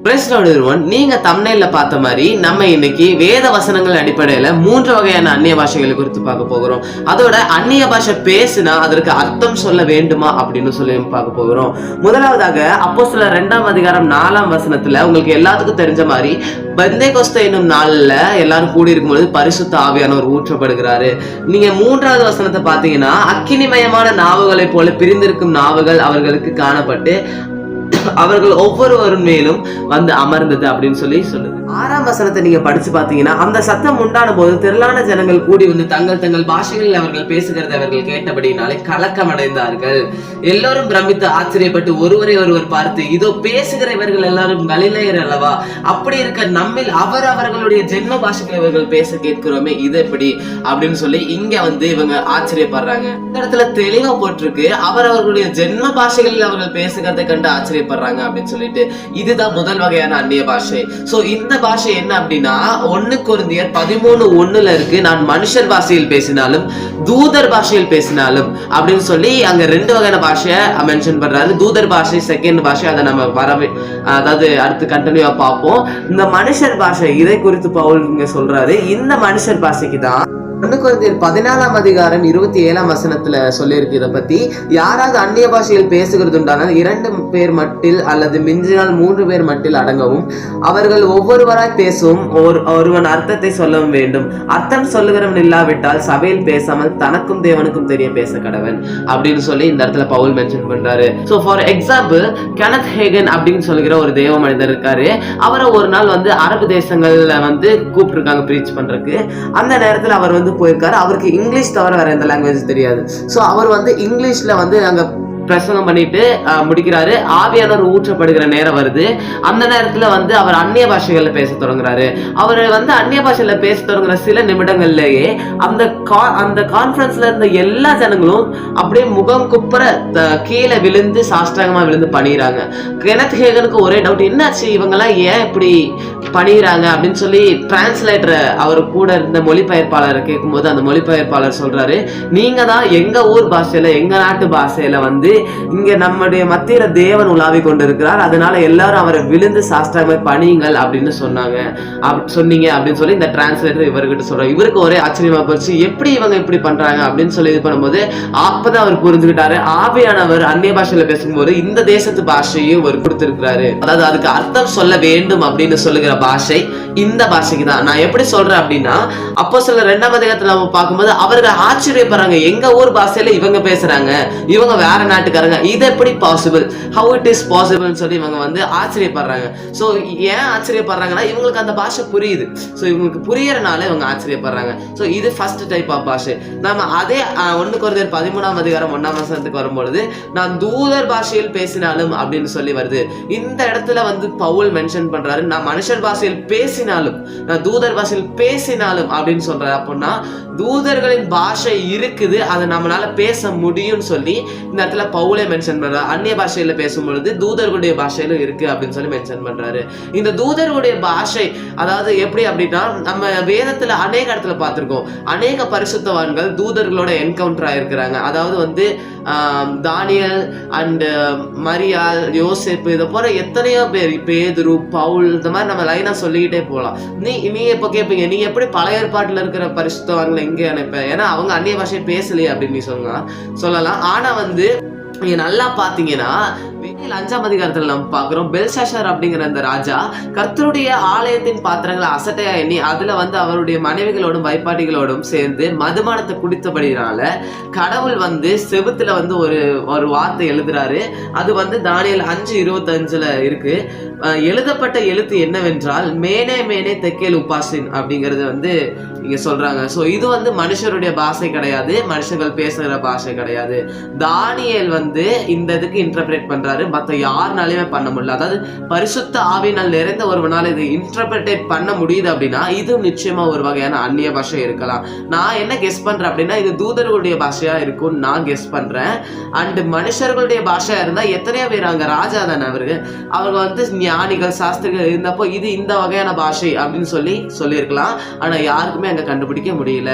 Price Lord everyone. நீங்க தம்ப்நெயில்ல பார்த்த மாதிரி நம்ம இன்னைக்கு வேத வசனங்கள் அடிப்படையில 3 வகையான அந்நிய பாஷைகளை குறித்து பார்க்க போகிறோம். அதோட அந்நிய பாஷை பேசினா அதற்கு அர்த்தம் சொல்ல வேண்டுமா அப்படின்னு சொல்லி பார்க்க போகிறோம். முதலாவதாக அப்போஸ்தலர் 2ஆம் அதிகாரம் 4ஆம் வசனத்துல உங்களுக்கு எல்லாத்துக்கும் தெரிஞ்ச மாதிரி பெந்தேகொஸ்தே என்னும் நாள்ல எல்லாரும் கூடி இருக்கும்போது பரிசுத்த ஆவியானவர் ஊற்றப்படுகிறாரு. நீங்க 3வது வசனத்தை பாத்தீங்கன்னா அக்கினிமயமான நாவுகளை போல பிரிந்திருக்கும் நாவுகள் அவர்களுக்கு காணப்பட்டு அவர்கள் ஒவ்வொருவரும் மேலும் வந்து அமர்ந்தது அப்படின்னு சொல்லி சொல்லுது. 6ஆம் வசனத்தை நீங்க படிச்சு பாத்தீங்கன்னா அந்த சத்தம் உண்டான போது திரளான ஜனங்கள் கூடி வந்து தங்கள் தங்கள் பாஷைகளில் அவர்கள் பேசுகிறதை அவர்கள் கேட்டபடினாலே கலக்கம் அடைந்தார்கள். எல்லோரும் பிரமித்து ஆச்சரியப்பட்டு ஒருவரை ஒருவர் பார்த்து, இதோ பேசுகிற இவர்கள் எல்லாரும் கலிலேயர் அல்லவா? அப்படி இருக்க நம்மில் அவர்களுடைய ஜென்ம பாஷைகளை இவர்கள் பேச கேட்கிறோமே, இது எப்படி அப்படின்னு சொல்லி இங்க வந்து இவங்க ஆச்சரியப்படுறாங்க. இந்த இடத்துல தெளிவா போட்டிருக்கு, அவர்களுடைய ஜென்ம பாஷைகளில் அவர்கள் பேசுகிறதை கண்டு ஆச்சரியப்படுறாங்க அப்படின்னு சொல்லிட்டு. இதுதான் முதல் வகையான அந்நிய பாஷை. சோ இந்த பாஷை என்ன அப்படின்னா 1 கொரிந்தியர் 13:1 இருக்கு. நான் மனுஷர் பாஷையில் பேசினாலும் தூதர் பாஷையில் பேசினாலும் அப்படின்னு சொல்லி அங்க 2 வகையான பாஷையை மென்ஷன் பண்றாரு. தூதர் பாஷை, செகண்ட் பாஷை, அதை நம்ம அதாவது அடுத்து கண்டினியூவா பார்ப்போம். இந்த மனுஷர் பாஷை இதை குறித்து பவுல் இங்க சொல்றாரு. இந்த மனுஷர் பாஷைக்கு தான் 1 கொரிந்தியர் 14ஆம் அதிகாரம் 27ஆம் வசனத்துல சொல்லியிருக்கு. இதை பத்தி யாராவது அந்நிய பாஷையில் பேசுகிறது உண்டானால் 2 பேர் மட்டில் அல்லது மிஞ்சினால் 3 பேர் மட்டில் அடங்கவும் அவர்கள் ஒவ்வொருவராய் பேசவும் ஒருவன் அர்த்தத்தை சொல்லவும் வேண்டும். அர்த்தம் சொல்லுகிறவன் இல்லாவிட்டால் சபையில் பேசாமல் தனக்கும் தேவனுக்கும் தெரிய பேச கடவன் அப்படின்னு சொல்லி இந்த இடத்துல பவுல் மென்ஷன் பண்றாரு. So for example Kenneth Hagen அப்படின்னு சொல்லுகிற ஒரு தேவ மனிதர் இருக்காரு. அவரை ஒரு நாள் வந்து அரபு தேசங்கள்ல வந்து கூப்பிட்டு இருக்காங்க ப்ரீச் பண்றதுக்கு. அந்த நேரத்துல அவர் வந்து போயிருக்காரு. அவருக்கு இங்கிலீஷ் தவிர வேற எந்த லாங்குவேஜ் தெரியாது. சோ அவர் வந்து இங்கிலீஷ்ல வந்து அங்க பிரசங்கம் பண்ணிட்டு முடிக்கிறாரு. ஆவியானவர் ஊற்றப்படுகிற நேரம் வருது. அந்த நேரத்துல வந்து அவர் அந்நிய பாஷைகள்ல பேச தொடங்குறாரு. அவர் வந்து அந்நிய பாஷையில பேச தொடங்குற சில நிமிடங்கள்லயே அந்த கான்ஃபரன்ஸ்ல இருந்த எல்லா ஜனங்களும் அப்படியே முகம் குப்புற கீழே விழுந்து சாஷ்டாங்கமா விழுந்து பணிகிறாங்க. கெனத் ஹேகனுக்கு ஒரே டவுட், என்னாச்சு இவங்க எல்லாம் ஏன் இப்படி பணிகிறாங்க அப்படின்னு சொல்லி டிரான்ஸ்லேட்டர் அவர் கூட இருந்த மொழிபெயர்ப்பாளரை கேட்கும்போது அந்த மொழிபெயர்ப்பாளர் சொல்றாரு, நீங்க தான் எங்க ஊர் பாஷையில எங்க நாட்டு பாஷையில வந்து இங்க நம்முடைய மத்தியில தேவன் உலாவி கொண்டிருக்கிறார், அதனால எல்லாரும் அவரை விழுந்து சாஸ்திரமா பணியுங்கள் அப்படின்னு சொன்னீங்க அப்படின்னு சொல்லி இந்த டிரான்ஸ்லேட்டர் இவர்கிட்ட சொல்றாரு. இவருக்கு ஒரே ஆச்சரியமா போச்சு, எப்படி இவங்க இப்படி பண்றாங்க அப்படின்னு சொல்லி இது பண்ணும்போது அப்பதான் அவர் புரிஞ்சுக்கிட்டாரு, ஆவியானவர் அந்நிய பாஷையில பேசும்போது இந்த தேசத்து பாஷையும் அவர் கொடுத்திருக்கிறாரு. அதாவது அதுக்கு அர்த்தம் சொல்ல வேண்டும் அப்படின்னு சொல்லுகிற பாஷை இந்த பாஷைக்கு தான். நான் எப்படி சொல்றேன் அப்படின்னா அப்போஸ்தலர் 2ஆம் அதிகாரத்துல நம்ம பார்க்கும்போது அவர்கள் ஆச்சரியப்படுறாங்க, எங்க ஊர் பாஷையில இவங்க பேசுறாங்க, இவங்க வேற நாட்டுக்காரங்க, இது எப்படி possible, how it is possible சொல்லி இவங்க வந்து ஆச்சரியப்படுறாங்க. சோ ஏன் ஆச்சரியப்படுறாங்கன்னா இவங்களுக்கு அந்த பாஷை புரியுது. சோ இவங்களுக்கு புரியறனால இவங்க ஆச்சரியப்படுறாங்க. சோ இது ஃபர்ஸ்ட் டைப் ஆஃப் பாஷை. நம்ம அதே 1 கொரிந்தியர் 13ஆம் அதிகாரம் 1ஆம் வசனத்துக்கு வரும்பொழுது நான் தூதர் பாஷையில் பேசினாலும் அப்படின்னு சொல்லி வருது. இந்த இடத்துல வந்து பவுல் மென்ஷன் பண்றாரு, நான் மனுஷர் பாஷையில் பேசினாலும் நான் தூதர் பாஷையில் பேசினாலும் அப்படின்னு சொல்றாரு. அப்படின்னா தூதர்களின் பாஷை இருக்குது, அதை நம்மளால பேச முடியும்னு சொல்லி இந்த இடத்துல பவுலே மென்ஷன் பண்றாரு. அந்நிய பாஷையில பேசும்பொழுது தூதர்களுடைய பாஷையிலும் இருக்கு அப்படின்னு சொல்லி மென்ஷன் பண்றாரு. இந்த தூதர்களுடைய பாஷை அதாவது எப்படி அப்படின்னா நம்ம வேதத்துல அநேக இடத்துல பார்த்திருக்கோம், அநேக பரிசுத்தவான்கள் தூதர்களோட என்கவுண்டர் ஆயிருக்கிறாங்க. அதாவது வந்து தானியல் அண்ட் மரியாள், யோசேப்பு, இதை போல எத்தனையோ பேர், பேதுரு, பவுல், இந்த மாதிரி நம்ம லைனா சொல்லிக்கிட்டே போகலாம். நீங்க எப்ப கேட்பீங்க, நீங்க எப்படி பழைய ஏற்பாட்டுல இருக்கிற பரிசுத்தவான்களை இங்கே அனுப்ப, ஏன்னா அவங்க அந்நிய பாஷையை பேசலையே அப்படின்னு சொல்லலாம். ஆனா வந்து நீங்க நல்லா பாத்தீங்கன்னா 5ஆம் அதிகாரத்துல நம்ம பாக்குறோம், பெல்ஷாஷார் அப்படிங்கிற அந்த ராஜா கர்த்தருடைய ஆலயத்தின் பாத்திரங்களை அசட்டையா எண்ணி அதுல வந்து அவருடைய மனைவிகளோடும் வைப்பாட்டிகளோடும் சேர்ந்து மதுபானத்தை குடித்தபடினால கடவுள் வந்து செவுத்துல வந்து ஒரு வார்த்தை எழுதுறாரு. அது வந்து தானியேல் 5:25 இருக்கு. எழுதப்பட்ட எழுத்து என்னவென்றால் மேனே மேனே தெக்கேல் உபாசின் அப்படிங்கிறது வந்து இங்க சொல்றாங்க. சோ இது வந்து மனுஷருடைய பாஷை கிடையாது, மனுஷர்கள் பேசுகிற பாஷை கிடையாது. தானியேல் வந்து இந்த இதுக்கு இன்டர்பிரேட் பண்றாரு, மத்த யாருனாலுமே பண்ண முடியல. அதாவது பரிசுத்த ஆவியினால் நிறைந்த ஒருவனால இது இன்டர்பிரேட் பண்ண முடியுது அப்படின்னா இது நிச்சயமா ஒரு வகையான அந்நிய பாஷை இருக்கலாம். நான் என்ன கெஸ் பண்றேன் அப்படின்னா இது தூதர்களுடைய பாஷையா இருக்கும் நான் கெஸ் பண்றேன். அண்ட் மனுஷர்களுடைய பாஷையா இருந்தா எத்தனையோ பேர் அங்க ராஜா தானே அவங்க வந்து ஞானிகள் சாஸ்திரிகள் இருந்தப்போ இது இந்த வகையான பாஷை அப்படின்னு சொல்லியிருக்கலாம். ஆனா யாருக்குமே அங்க கண்டுபிடிக்க முடியல.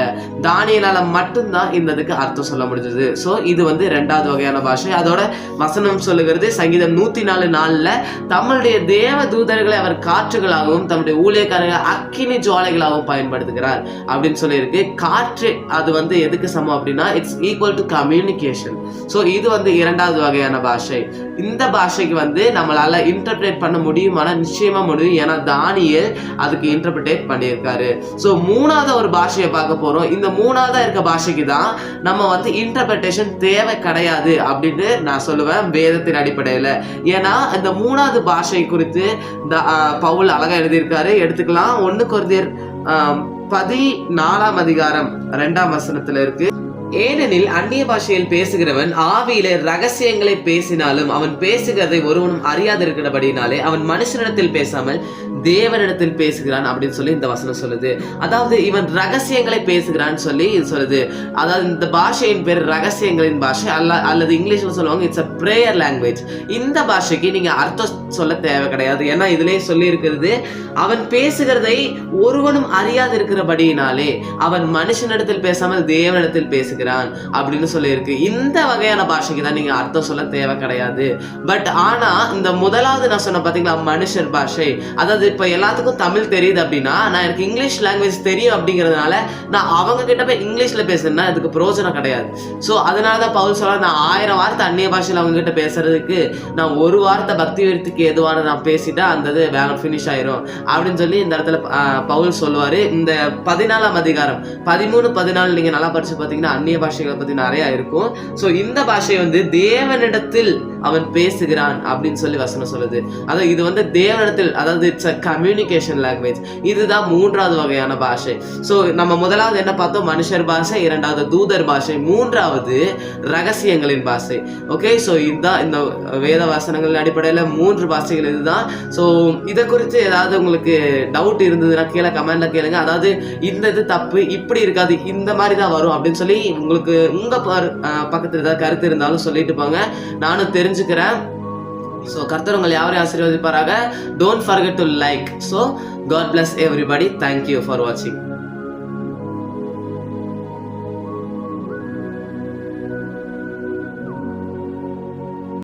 தானியேலால மட்டும்தான் இந்த இதுக்கு அர்த்தம் சொல்ல முடிஞ்சது. சோ இது வந்து 2வது வகையான பாஷை. அதோட வசனம் சொல்லுகிறது சொல்லுது. சங்கீதம் 104:4 தம்முடைய தேவ தூதர்களை அவர் காற்றுகளாகவும் தம்முடைய ஊழியக்காரர்கள் அக்கினி ஜுவாலைகளாகவும் பயன்படுத்துகிறார் அப்படின்னு சொல்லியிருக்கு. காற்று அது எதுக்கு சமம் அப்படின்னா it's equal to communication. So இது இரண்டாவது வகையான பாஷை. இந்த பாஷைக்கு நம்மளால இன்டர்பிரேட் பண்ண முடியுமானா நிச்சயமா முடியும். ஏன்னா தானியேல் அதுக்கு இன்டர்பிரேட் பண்ணியிருக்காரு. ஸோ மூணாவது ஒரு பாஷையை பார்க்க போறோம். இந்த மூணாவதா இருக்க பாஷைக்கு தான் நம்ம இன்டர்பிரேஷன் தேவை கிடையாது அப்படின்னு நான் சொல்லுவேன் வேதத்தின் அடிப்படையில. ஏன்னா இந்த மூணாவது பாஷை குறித்து பவுல் அழகா எழுதியிருக்காரு. எடுத்துக்கலாம். 1 கொரிந்தியர் 14:2 இருக்கு. ஏனெனில் அந்நிய பாஷையில் பேசுகிறவன் ஆவியிலே ரகசியங்களை பேசினாலும் அவன் பேசுகிறதை ஒருவனும் அறியாதிருக்கிறபடினாலே அவன் மனுஷனிடத்தில் பேசாமல் தேவனிடத்தில் பேசுகிறான் அப்படின்னு சொல்லி இந்த வசனம் சொல்லுது. அதாவது இவன் ரகசியங்களை பேசுகிறான்னு சொல்லி இது சொல்லுது. அதாவது இந்த பாஷையின் பேர் ரகசியங்களின் பாஷை அல்லது இங்கிலீஷ்ல சொல்லுவாங்க இட்ஸ் அ பிரேயர் லாங்குவேஜ். இந்த பாஷைக்கு நீங்க அர்த்தம் சொல்ல தேவை கிடையாது. ஏன்னா இதுலயே சொல்லி இருக்கிறது அவன் பேசுகிறதை ஒருவனும் அறியாது இருக்கிறபடியினாலே அவன் மனுஷனிடத்தில் பேசாமல் தேவனிடத்தில் பேசுகிறான் அப்படின்னு சொல்லி இருக்கு. இந்த வகையான பாஷைக்கு தான் நீங்க அர்த்தம் சொல்ல தேவை கிடையாது. பட் ஆனா இந்த முதலாவது நான் சொன்ன பாத்தீங்களா மனுஷர் பாஷை, அதாவது இப்ப எல்லாத்துக்கும் தமிழ் தெரியுது அப்படின்னா நான் எனக்கு இங்கிலீஷ் லாங்குவேஜ் தெரியும் அப்படிங்கிறதுனால நான் அவங்க கிட்ட போய் இங்கிலீஷ்ல பேசுறேன்னா அதுக்கு பிரயோஜனம் கிடையாது. ஸோ அதனாலதான் பவுல் சொல்ல நான் 1000 வார்த்தை அந்நிய பாஷையில் அவங்க கிட்ட பேசுறதுக்கு நான் ஒரு வார்த்தை பக்தி விருத்திக்கு எதுவான நான் பேசிட்டா அந்த வேலை ஃபினிஷ் ஆயிரும் அப்படின்னு சொல்லி இந்த இடத்துல பவுல் சொல்லுவாரு. இந்த 14ஆம் அதிகாரம் 13-14 நீங்க நல்லா படிச்சு பார்த்தீங்கன்னா அந்நிய பாஷைகளை பத்தி நிறைய இருக்கும். ஸோ இந்த பாஷை தேவனிடத்தில் அவன் பேசுகிறான் அப்படின்னு சொல்லி வசனம் சொல்லுது. அதாவது இது தேவனிடத்தில், அதாவது இட்ஸ் அ கம்யூனிகேஷன் லாங்குவேஜ். இதுதான் மூன்றாவது வகையான பாஷை. ஸோ நம்ம முதலாவது என்ன பார்த்தோம்? மனுஷர் பாஷை, இரண்டாவது தூதர் பாஷை, மூன்றாவது ரகசியங்களின் பாஷை. ஓகே, ஸோ இதுதான் இந்த வேத வசனங்களின் அடிப்படையில் 3 பாஷைகள் இதுதான். ஸோ இதை குறித்து ஏதாவது உங்களுக்கு டவுட் இருந்ததுன்னா கீழே கமெண்ட்ல கேளுங்க. அதாவது இந்த இது தப்பு, இப்படி இருக்காது, இந்த மாதிரி தான் வரும் அப்படின்னு சொல்லி உங்களுக்கு உங்க பக்கத்தில் ஏதாவது கருத்து இருந்தாலும் சொல்லிட்டு போங்க, நானும் தெரிஞ்சுக்கிறேன். ஸோ கர்த்தர் உங்களை யாரையும் ஆசீர்வதிப்பாராக. Don't forget to like. So God bless everybody. Thank you for watching.